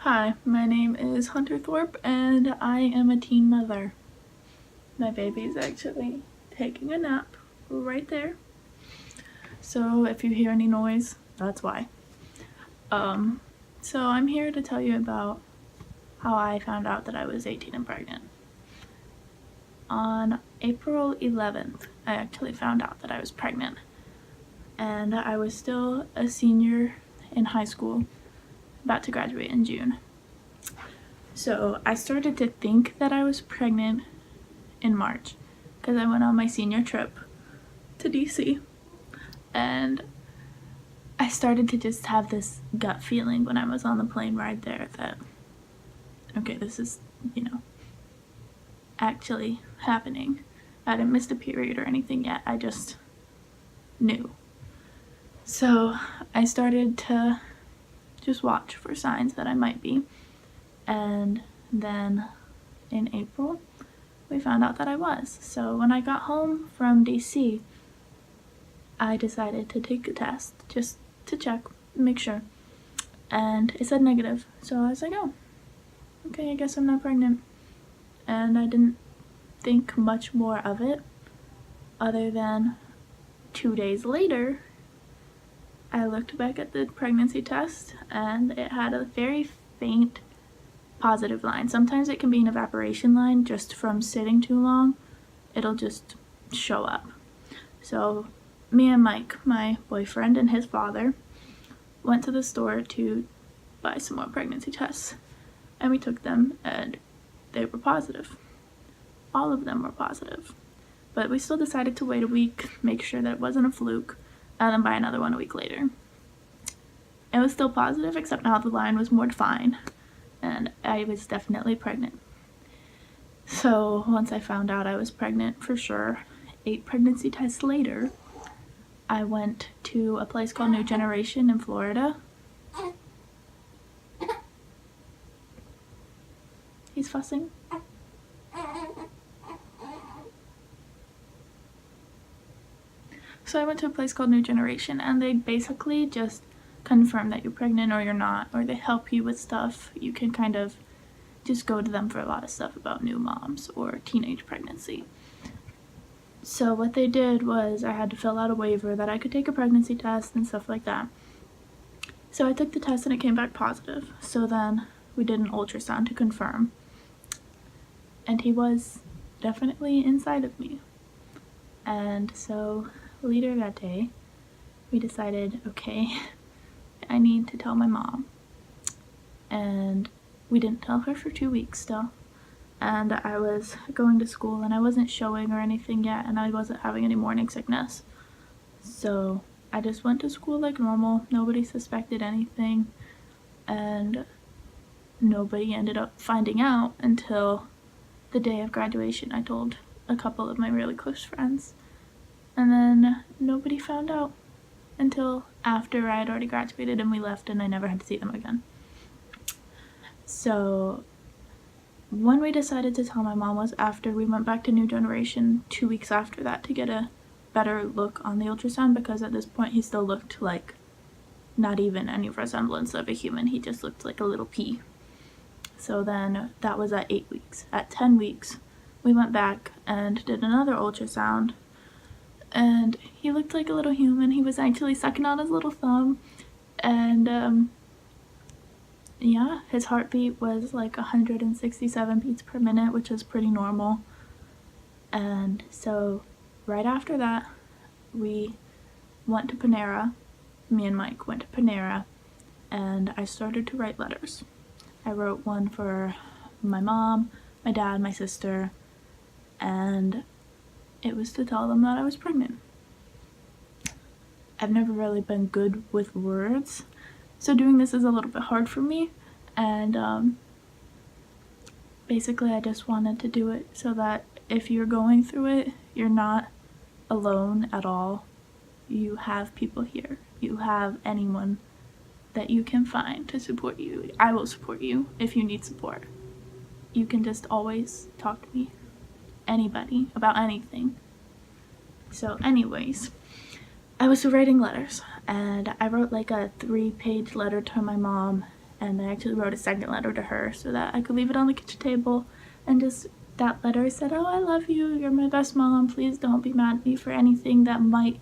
Hi, my name is Hunter Thorpe and I am a teen mother. My baby's actually taking a nap right there. So if you hear any noise, that's why. So I'm here to tell you about how I found out that I was 18 and pregnant. On April 11th, I actually found out that I was pregnant. And I was still a senior in high school, about to graduate in June. So I started to think that I was pregnant in March because I went on my senior trip to DC, and I started to just have this gut feeling when I was on the plane ride there that, okay, this is, actually happening. I didn't miss a period or anything yet, I just knew. So I started to just watch for signs that I might be, and then in April we found out that I was. So when I got home from DC, I decided to take a test just to check, make sure, and it said negative. So I was like, oh, okay, I guess I'm not pregnant. And I didn't think much more of it other than 2 days later I looked back at the pregnancy test and it had a very faint positive line. Sometimes it can be an evaporation line just from sitting too long. It'll just show up. So me and Mike, my boyfriend, and his father went to the store to buy some more pregnancy tests, and we took them and they were positive. All of them were positive. But we still decided to wait a week, make sure that it wasn't a fluke, and then buy another one a week later. It was still positive, except now the line was more defined, and I was definitely pregnant. So once I found out I was pregnant for sure, 8 pregnancy tests later, I went to a place called New Generation in Florida. He's fussing. So I went to a place called New Generation, and they basically just confirm that you're pregnant or you're not, or they help you with stuff. You can kind of just go to them for a lot of stuff about new moms or teenage pregnancy. So what they did was I had to fill out a waiver that I could take a pregnancy test and stuff like that. So I took the test and it came back positive. So then we did an ultrasound to confirm. And he was definitely inside of me. And so later that day, we decided, okay, I need to tell my mom. And we didn't tell her for 2 weeks still. And I was going to school and I wasn't showing or anything yet, and I wasn't having any morning sickness. So I just went to school like normal. Nobody suspected anything, and nobody ended up finding out until the day of graduation. I told a couple of my really close friends, and then nobody found out until after I had already graduated and we left, and I never had to see them again. So when we decided to tell my mom was after we went back to New Generation 2 weeks after that to get a better look on the ultrasound, because at this point he still looked like not even any resemblance of a human. He just looked like a little pea. So then that was at 8 weeks. At 10 weeks, we went back and did another ultrasound, and he looked like a little human. He was actually sucking on his little thumb, and yeah, his heartbeat was like 167 beats per minute, which is pretty normal. And so right after that, we went to Panera. Me and Mike went to Panera, and I started to write letters. I wrote one for my mom, my dad, my sister, and it was to tell them that I was pregnant. I've never really been good with words, so doing this is a little bit hard for me, and basically I just wanted to do it so that if you're going through it, you're not alone at all. You have people here. You have anyone that you can find to support you. I will support you if you need support. You can just always talk to me, anybody, about anything. So anyways, I was writing letters, and I wrote like a 3-page letter to my mom And I actually wrote a second letter to her so that I could leave it on the kitchen table, and just that letter said, "Oh, I love you, you're my best mom, please don't be mad at me for anything that might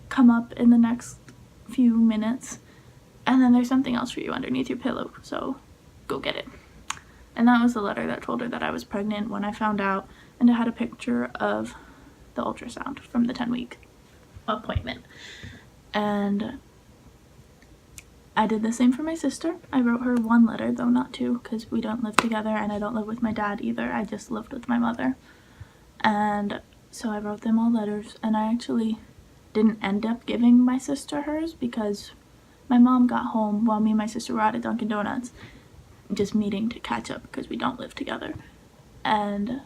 come up in the next few minutes, and then there's something else for you underneath your pillow, so go get it." And that was the letter that told her that I was pregnant when I found out, and it had a picture of the ultrasound from the 10-week appointment. And I did the same for my sister. I wrote her one letter, though not two, because we don't live together and I don't live with my dad either. I just lived with my mother. And so I wrote them all letters, and I actually didn't end up giving my sister hers because my mom got home while me and my sister were out at Dunkin' Donuts, just meeting to catch up because we don't live together. And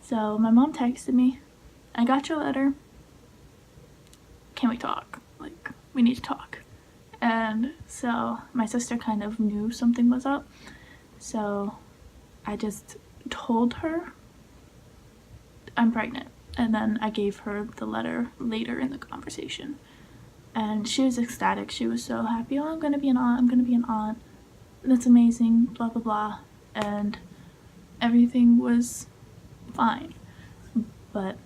so my mom texted me, "I got your letter. Can we talk? Like, we need to talk." And so my sister kind of knew something was up, so I just told her I'm pregnant, and then I gave her the letter later in the conversation, and she was ecstatic. She was so happy. "Oh, I'm gonna be an aunt, I'm gonna be an aunt, that's amazing, blah blah blah," and everything was fine. But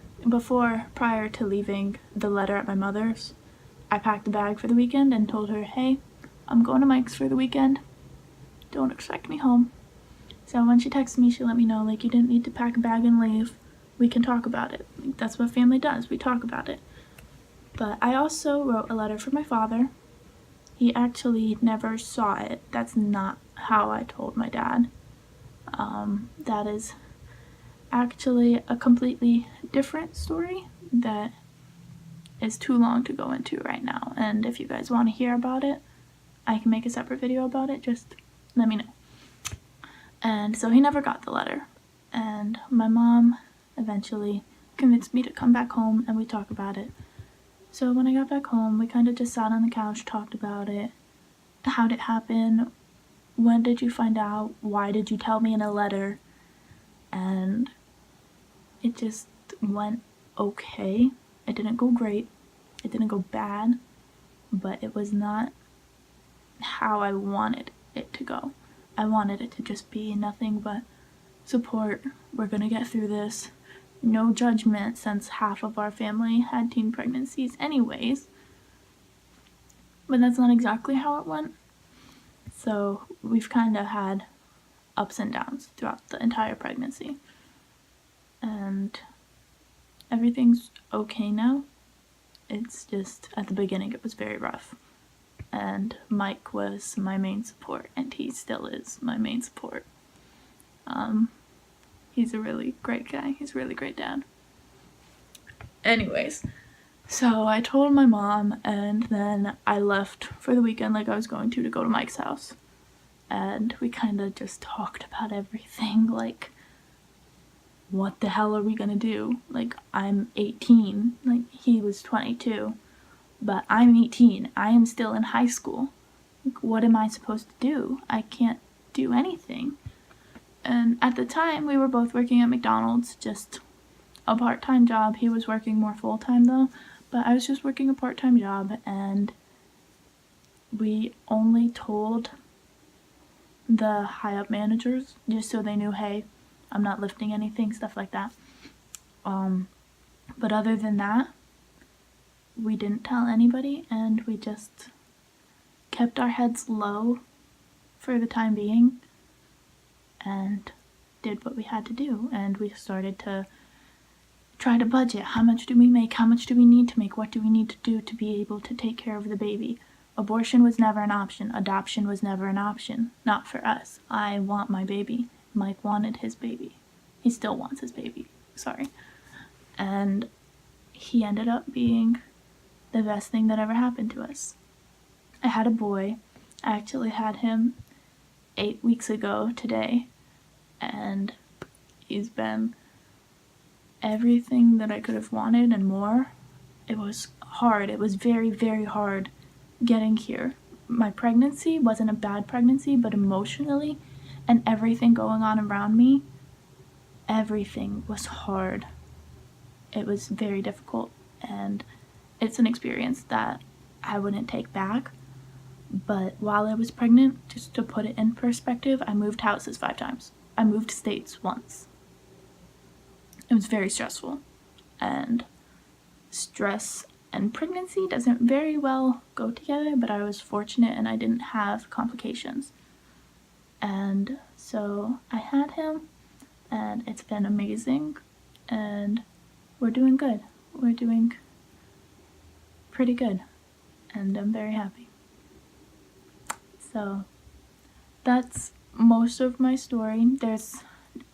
prior to leaving the letter at my mother's, I packed a bag for the weekend and told her, "Hey, I'm going to Mike's for the weekend. Don't expect me home." So when she texted me, she let me know, like, "You didn't need to pack a bag and leave. We can talk about it." Like, that's what family does. We talk about it. But I also wrote a letter for my father. He actually never saw it. That's not how I told my dad. That is actually a completely different story that is too long to go into right now, and if you guys want to hear about it, I can make a separate video about it. Just let me know. And so he never got the letter, and my mom eventually convinced me to come back home and we talk about it. So when I got back home, we kind of just sat on the couch, talked about it. How did it happen? When did you find out? Why did you tell me in a letter? And it just went okay. It didn't go great, it didn't go bad, but it was not how I wanted it to go. I wanted it to just be nothing but support. We're gonna get through this. No judgment, since half of our family had teen pregnancies anyways. But that's not exactly how it went. So we've kind of had ups and downs throughout the entire pregnancy. And everything's okay now. It's just, at the beginning it was very rough. And Mike was my main support, and he still is my main support. He's a really great guy. He's a really great dad. Anyways, so I told my mom, and then I left for the weekend like I was going to go to Mike's house. And we kind of just talked about everything, like, what the hell are we gonna do? Like, I'm 18, like, he was 22, but I'm 18, I am still in high school. Like, what am I supposed to do? I can't do anything. And at the time, we were both working at McDonald's, just a part-time job. He was working more full-time though, but I was just working a part-time job, and we only told the high-up managers just so they knew, hey, I'm not lifting anything, stuff like that. But other than that, we didn't tell anybody, and we just kept our heads low for the time being and did what we had to do. And we started to try to budget. How much do we make? How much do we need to make? What do we need to do to be able to take care of the baby? Abortion was never an option. Adoption was never an option. Not for us. I want my baby. Mike wanted his baby. He still wants his baby. Sorry. And he ended up being the best thing that ever happened to us. I had a boy. I actually had him 8 weeks ago today, and he's been everything that I could have wanted and more. It was hard. It was very, very hard getting here. My pregnancy wasn't a bad pregnancy, but emotionally and everything going on around me, everything was hard. It was very difficult, and it's an experience that I wouldn't take back, But while I was pregnant, just to put it in perspective, I moved houses 5 times. I moved states once. It was very stressful, and stress and pregnancy doesn't very well go together, but I was fortunate and I didn't have complications. And so I had him, and it's been amazing, and we're doing good. We're doing pretty good, and I'm very happy. So that's most of my story. There's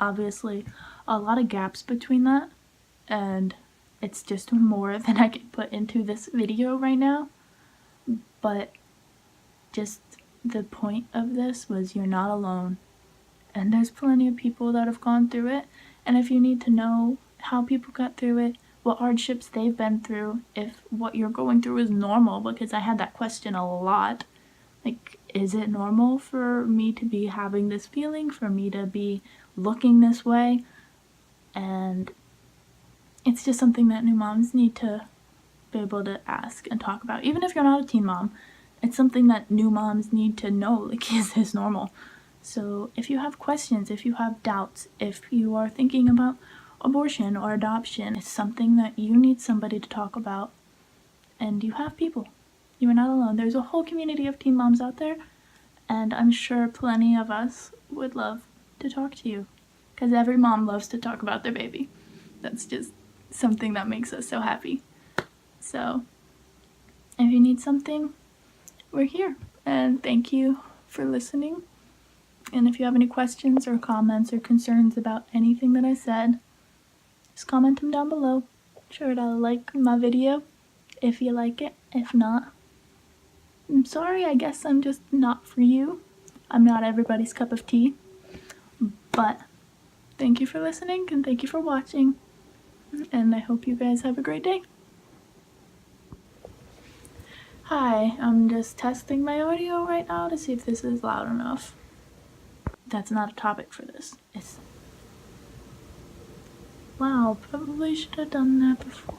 obviously a lot of gaps between that, and it's just more than I can put into this video right now. But just the point of this was you're not alone, and there's plenty of people that have gone through it. And if you need to know how people got through it, what hardships they've been through, if what you're going through is normal, because I had that question a lot. Like, is it normal for me to be having this feeling, for me to be looking this way? And it's just something that new moms need to be able to ask and talk about. Even if you're not a teen mom, it's something that new moms need to know, like, is this normal? So if you have questions, if you have doubts, if you are thinking about abortion or adoption, it's something that you need somebody to talk about, and you have people. You are not alone. There's a whole community of teen moms out there, and I'm sure plenty of us would love to talk to you, because every mom loves to talk about their baby. That's just something that makes us so happy. So if you need something, we're here, and thank you for listening. And if you have any questions or comments or concerns about anything that I said, just comment them down below. Be sure to like my video if you like it. If not, I'm sorry, I guess I'm just not for you. I'm not everybody's cup of tea. But thank you for listening, and thank you for watching, and I hope you guys have a great day. Hi, I'm just testing my audio right now to see if this is loud enough. That's not a topic for this. Wow, probably should have done that before.